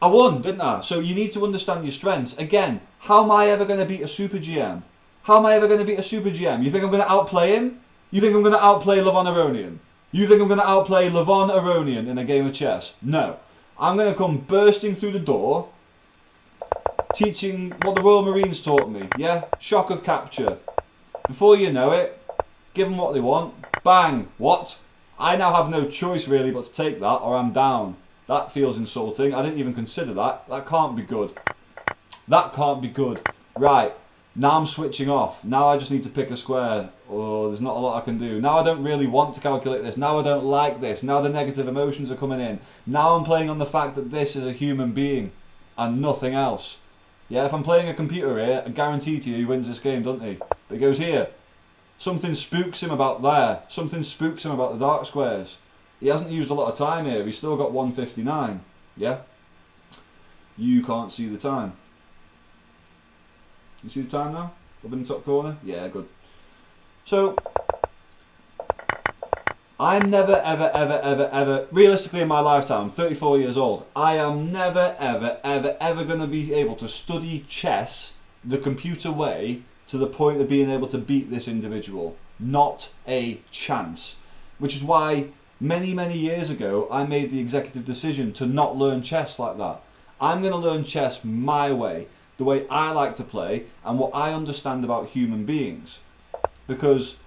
I won, didn't I? So you need to understand your strengths. Again, how am I ever going to beat a Super GM? How am I ever going to beat a Super GM? You think I'm going to outplay him? You think I'm going to outplay Levon Aronian? You think I'm going to outplay Levon Aronian in a game of chess? No. I'm going to come bursting through the door, teaching what the Royal Marines taught me. Yeah? Shock of capture. Before you know it, give them what they want. Bang. What? I now have no choice really but to take that or I'm down. That feels insulting. I didn't even consider that. That can't be good. That can't be good. Right. Now I'm switching off. Now I just need to pick a square. Oh, there's not a lot I can do. Now I don't really want to calculate this. Now I don't like this. Now the negative emotions are coming in. Now I'm playing on the fact that this is a human being and nothing else. Yeah, if I'm playing a computer here, I guarantee to you he wins this game, doesn't he? But he goes here. Something spooks him about there. Something spooks him about the dark squares. He hasn't used a lot of time here. He's still got 159. Yeah? You can't see the time. You see the time now? Up in the top corner? Yeah, good. So, I'm never, ever, ever, ever, ever, realistically in my lifetime, I'm 34 years old, I am never, ever, ever, ever going to be able to study chess the computer way to the point of being able to beat this individual. Not a chance. Which is why many, many years ago I made the executive decision to not learn chess like that. I'm going to learn chess my way, the way I like to play and what I understand about human beings. Because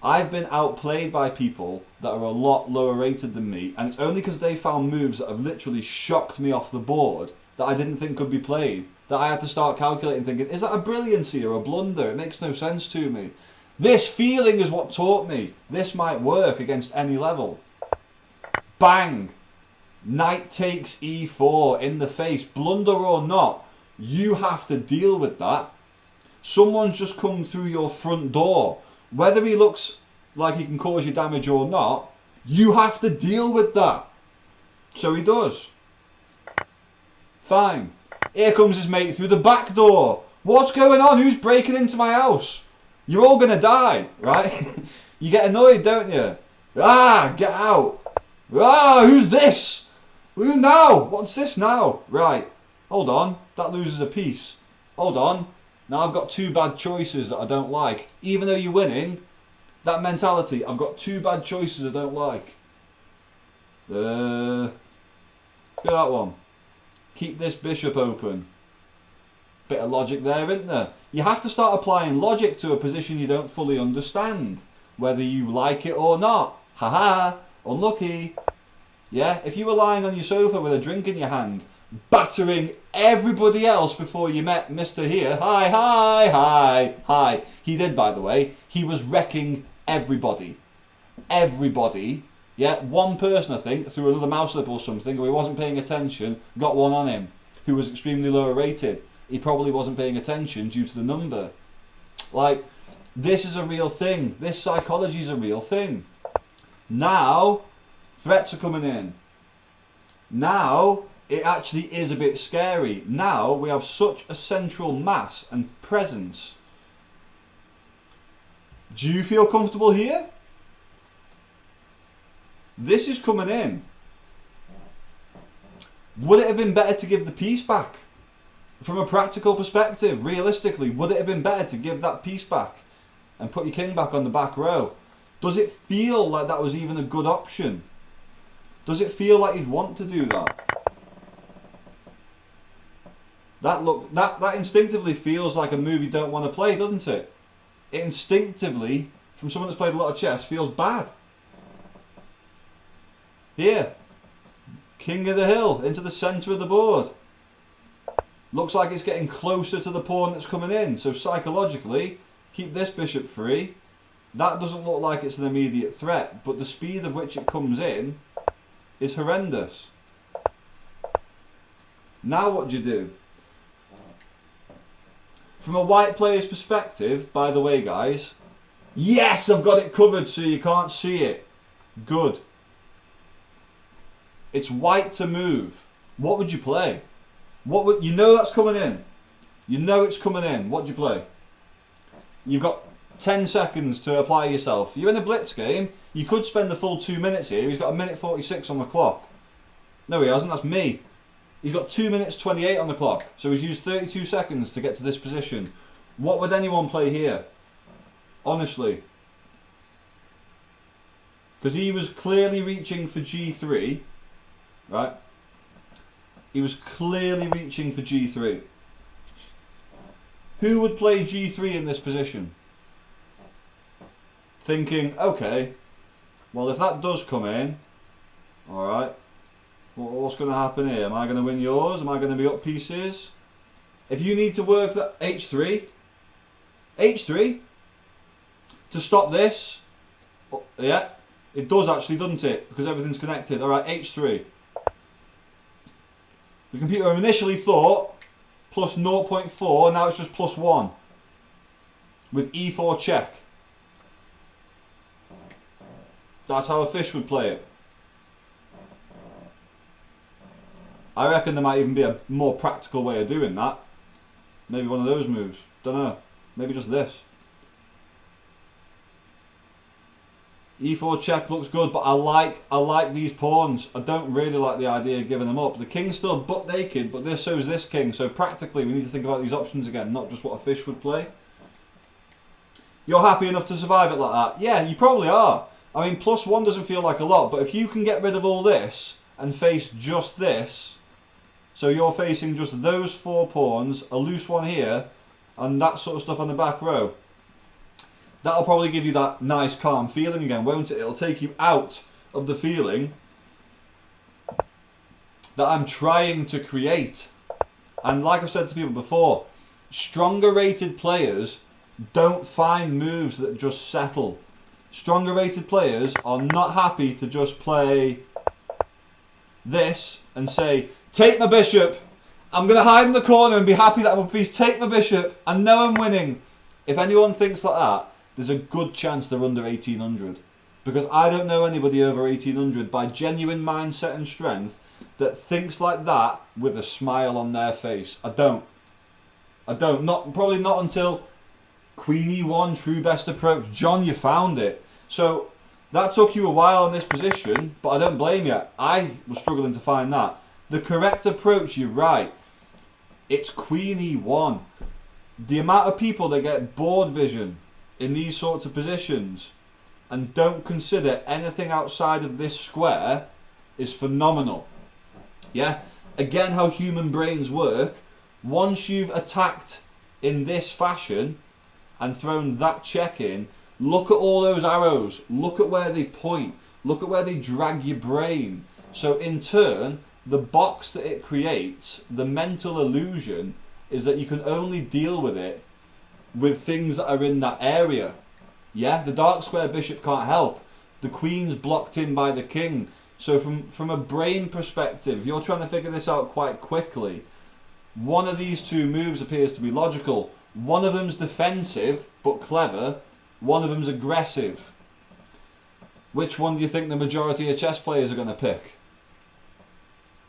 I've been outplayed by people that are a lot lower rated than me, and it's only because they found moves that have literally shocked me off the board that I didn't think could be played, that I had to start calculating, thinking, is that a brilliancy or a blunder? It makes no sense to me. This feeling is what taught me this might work against any level. Bang! Knight takes e4 in the face. Blunder or not, you have to deal with that. Someone's just come through your front door. Whether he looks like he can cause you damage or not, you have to deal with that. So he does. Fine. Here comes his mate through the back door. What's going on? Who's breaking into my house? You're all going to die, right? You get annoyed, don't you? Ah, get out. Ah, who's this? Who now? What's this now? Right. Hold on. That loses a piece. Hold on. Now I've got two bad choices that I don't like. Even though you're winning, that mentality, I've got two bad choices I don't like. Look at that one. Keep this bishop open. Bit of logic there, isn't there? You have to start applying logic to a position you don't fully understand, whether you like it or not. Haha, unlucky. Yeah, if you were lying on your sofa with a drink in your hand, battering everybody else before you met Mr. Here. Hi, hi, hi, hi. He did, by the way. He was wrecking everybody. Everybody. Yeah, one person, I think, through another mouse slip or something, or he wasn't paying attention, got one on him, who was extremely low rated. He probably wasn't paying attention due to the number. Like, this is a real thing. This psychology is a real thing. Now, threats are coming in. Now, it actually is a bit scary. Now, we have such a central mass and presence. Do you feel comfortable here? This is coming in. Would it have been better to give the piece back? From a practical perspective, realistically, would it have been better to give that piece back and put your king back on the back row? Does it feel like that was even a good option? Does it feel like you'd want to do that? That instinctively feels like a move you don't want to play, doesn't it? It instinctively, from someone that's played a lot of chess, feels bad. Here, king of the hill, into the centre of the board. Looks like it's getting closer to the pawn that's coming in. So psychologically, keep this bishop free. That doesn't look like it's an immediate threat, but the speed of which it comes in is horrendous. Now what do you do? From a white player's perspective, by the way, guys, yes, I've got it covered so you can't see it. Good. It's white to move. What would you play? You know that's coming in. You know it's coming in. What do you play? You've got 10 seconds to apply yourself. You're in a blitz game. You could spend the full 2 minutes here. He's got 1:46 on the clock. No, he hasn't. That's me. He's got 2 minutes 28 on the clock, so he's used 32 seconds to get to this position. What would anyone play here? Honestly. Because he was clearly reaching for G3, right? He was clearly reaching for G3. Who would play G3 in this position? Thinking, okay, well if that does come in, alright, what's going to happen here? Am I going to win yours? Am I going to be up pieces? If you need to work that H3, to stop this, yeah, it does actually, doesn't it? Because everything's connected. Alright, H3. The computer initially thought plus 0.4, now it's just plus 1. With E4 check. That's how a fish would play it. I reckon there might even be a more practical way of doing that. Maybe one of those moves. Don't know. Maybe just this. E4 check looks good, but I like these pawns. I don't really like the idea of giving them up. The king's still butt naked, but so is this king. So practically, we need to think about these options again, not just what a fish would play. You're happy enough to survive it like that? Yeah, you probably are. I mean, plus 1 doesn't feel like a lot, but if you can get rid of all this and face just this, so you're facing just those 4 pawns, a loose one here, and that sort of stuff on the back row, that'll probably give you that nice calm feeling again, won't it? It'll take you out of the feeling that I'm trying to create. And like I've said to people before, stronger rated players don't find moves that just settle. Stronger rated players are not happy to just play this and say, take my bishop, I'm going to hide in the corner and be happy that I'm a piece, take my bishop, I know I'm winning. If anyone thinks like that, there's a good chance they're under 1800. Because I don't know anybody over 1800 by genuine mindset and strength that thinks like that with a smile on their face. I don't. Probably not until Queen E1, true best approach. John, you found it. So that took you a while in this position, but I don't blame you. I was struggling to find that. The correct approach, you're right. It's Queen E1. The amount of people that get board vision in these sorts of positions and don't consider anything outside of this square is phenomenal. Yeah, again, how human brains work. Once you've attacked in this fashion and thrown that check in, look at all those arrows, look at where they point, look at where they drag your brain. So in turn, the box that it creates, the mental illusion, is that you can only deal with it with things that are in that area. Yeah, the dark square bishop can't help. The queen's blocked in by the king. So from a brain perspective, you're trying to figure this out quite quickly. One of these two moves appears to be logical. One of them's defensive, but clever. One of them's aggressive. Which one do you think the majority of chess players are going to pick?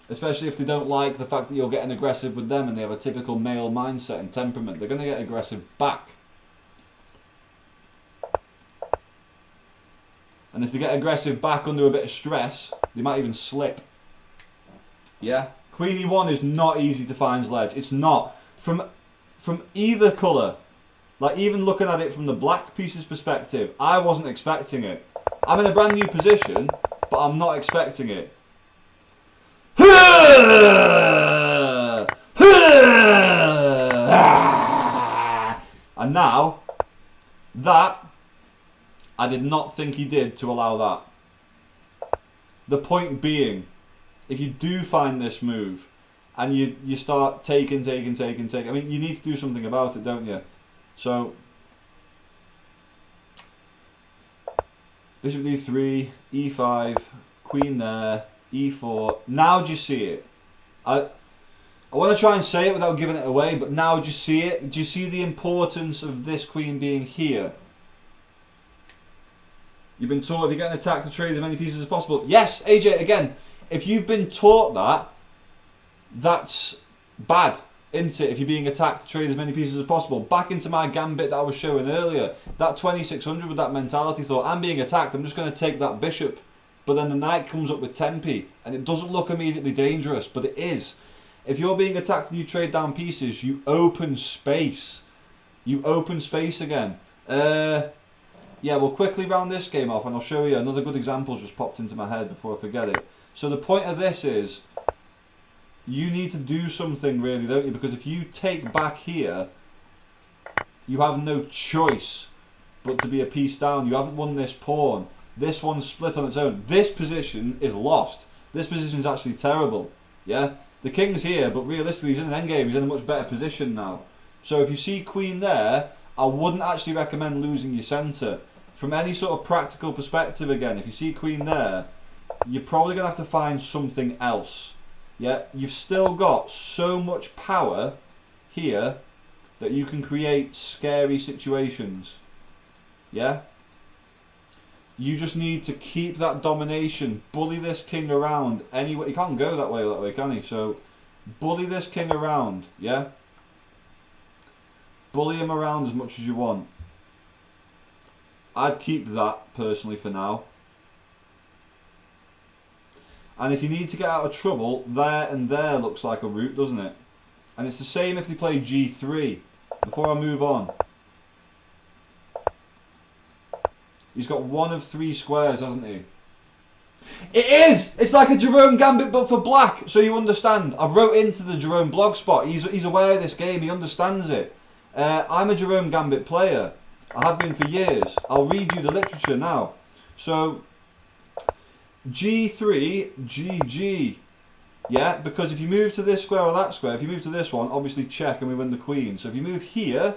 Especially if they don't like the fact that you're getting aggressive with them and they have a typical male mindset and temperament. They're going to get aggressive back. And if they get aggressive back under a bit of stress, they might even slip. Yeah? Queen E1 is not easy to find ledge. It's not. From either colour, like even looking at it from the black piece's perspective, I wasn't expecting it. I'm in a brand new position, but I'm not expecting it. And now, that, I did not think he did to allow that. The point being, if you do find this move, and you start taking, I mean, you need to do something about it, don't you? So, Bishop D3, E5, Queen there, E4. Now do you see it? I want to try and say it without giving it away, but now do you see it? Do you see the importance of this queen being here? You've been taught if you're getting attacked to trade as many pieces as possible. Yes, AJ, again, if you've been taught that, that's bad, isn't it? If you're being attacked to trade as many pieces as possible. Back into my gambit that I was showing earlier. That 2600 with that mentality thought, I'm being attacked, I'm just going to take that bishop. But then the knight comes up with 10p, and it doesn't look immediately dangerous, but it is. If you're being attacked and you trade down pieces, you open space. You open space again. Yeah, we'll quickly round this game off and I'll show you another good example just popped into my head before I forget it. So the point of this is, you need to do something really, don't you? Because if you take back here, you have no choice but to be a piece down. You haven't won this pawn. This one's split on its own. This position is lost. This position is actually terrible. Yeah? The king's here, but realistically he's in an endgame. He's in a much better position now. So if you see queen there, I wouldn't actually recommend losing your centre. From any sort of practical perspective again, if you see queen there, you're probably going to have to find something else. Yeah? You've still got so much power here that you can create scary situations. Yeah? You just need to keep that domination, bully this king around anyway. He can't go that way, can he? So, bully this king around, yeah? Bully him around as much as you want. I'd keep that, personally, for now. And if you need to get out of trouble, there and there looks like a route, doesn't it? And it's the same if they play g3. Before I move on. He's got one of 3 squares, hasn't he? It is! It's like a Jerome Gambit but for black, so you understand. I've wrote into the Jerome blogspot. He's aware of this game, he understands it. I'm a Jerome Gambit player. I have been for years. I'll read you the literature now. So, G3, GG. Yeah, because if you move to this square or that square, if you move to this one, obviously check and we win the queen. So if you move here,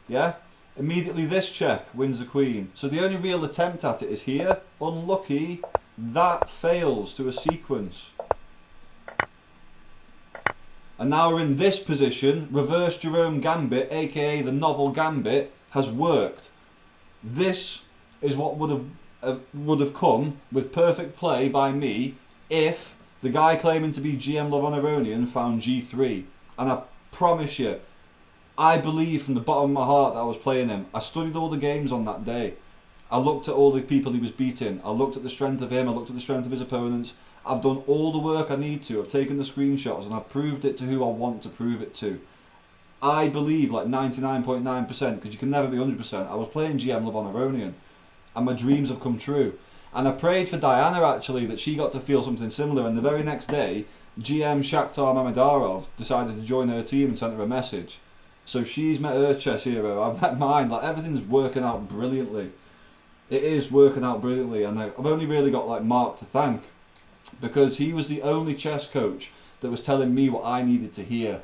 yeah, immediately this check wins the queen. So the only real attempt at it is here. Unlucky. That fails to a sequence. And now we're in this position. Reverse Jerome Gambit, aka the Novel Gambit, has worked. This is what would have come with perfect play by me if the guy claiming to be GM Lavoneronian found G3. And I promise you, I believe from the bottom of my heart that I was playing him. I studied all the games on that day. I looked at all the people he was beating. I looked at the strength of him. I looked at the strength of his opponents. I've done all the work I need to. I've taken the screenshots and I've proved it to who I want to prove it to. I believe like 99.9%, because you can never be 100%. I was playing GM Lavoneronian and my dreams have come true. And I prayed for Diana actually that she got to feel something similar, and the very next day GM Shakhtar Mamedarov decided to join her team and sent her a message. So she's met her chess hero, I've met mine. Like, everything's working out brilliantly. It is working out brilliantly, and I've only really got like Mark to thank, because he was the only chess coach that was telling me what I needed to hear.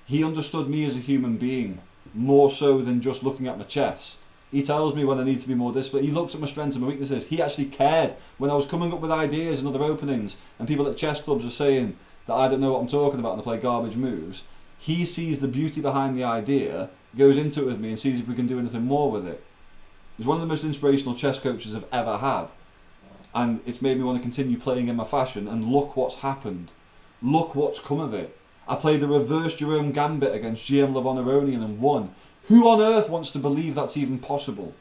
He understood me as a human being more so than just looking at my chess. He tells me when I need to be more disciplined. He looks at my strengths and my weaknesses. He actually cared when I was coming up with ideas and other openings, and people at chess clubs are saying that I don't know what I'm talking about and I play garbage moves. He sees the beauty behind the idea, goes into it with me and sees if we can do anything more with it. He's one of the most inspirational chess coaches I've ever had. And it's made me want to continue playing in my fashion, and look what's happened. Look what's come of it. I played a reverse Jerome Gambit against GM Lavoneronian and won. Who on earth wants to believe that's even possible?